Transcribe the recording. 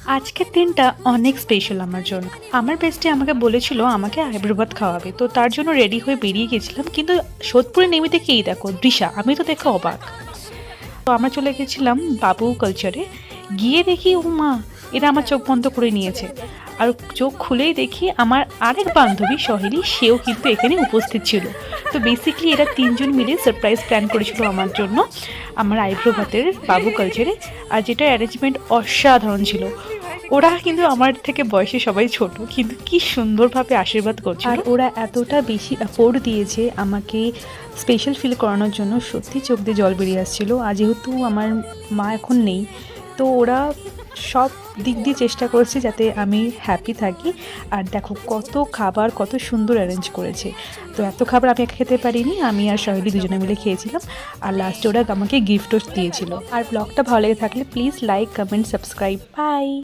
আজকের দিনটা অনেক স্পেশাল আমার জন্য। আমার বেস্টি আমাকে বলেছিল আমাকে আইব্রো ভাত খাওয়াবে, তো তার জন্য রেডি হয়ে বেরিয়ে গেছিলাম। কিন্তু সোদপুরে নেমে দেখি এই দেখো দৃশা, আমি তো দেখে অবাক। তো আমরা চলে গেছিলাম বাবু কালচারে। গিয়ে দেখি ও মা, এরা আমার চোখ বন্ধ করে নিয়েছে। আর চোখ খুলেই দেখি আমার আরেক বান্ধবী সহেলি, সেও কিন্তু এখানে উপস্থিত ছিল। তো বেসিক্যালি এরা তিনজন মিলে সারপ্রাইজ প্ল্যান করেছিল আমার জন্য, আমার আইব্রো ভাতের বাবু কালচারে। আর যেটা অ্যারেঞ্জমেন্ট অসাধারণ ছিল। ওরা কিন্তু আমার থেকে বয়সে সবাই ছোট, কিন্তু কি সুন্দরভাবে আশীর্বাদ করছে। আর ওরা এতটা বেশি এফোর্ট দিয়েছে আমাকে স্পেশাল ফিল করানোর জন্য, সত্যি চোখ দিয়ে জল বেরিয়ে আসছিল। আর যেহেতু আমার মা এখন নেই, তো ওরা সব দিক দিয়ে চেষ্টা করছে যাতে আমি হ্যাপি থাকি। আর দেখো কত খাবার, কত সুন্দর অ্যারেঞ্জ করেছে। তো এত খাবার আমি একা খেতে পারিনি, আমি আর সহেলি দুজনে মিলে খেয়েছিলাম। আর লাস্টে ওরা আমাকে গিফটও দিয়েছিল। আর ব্লগটা ভালো লেগে থাকলে please like, comment, subscribe. By.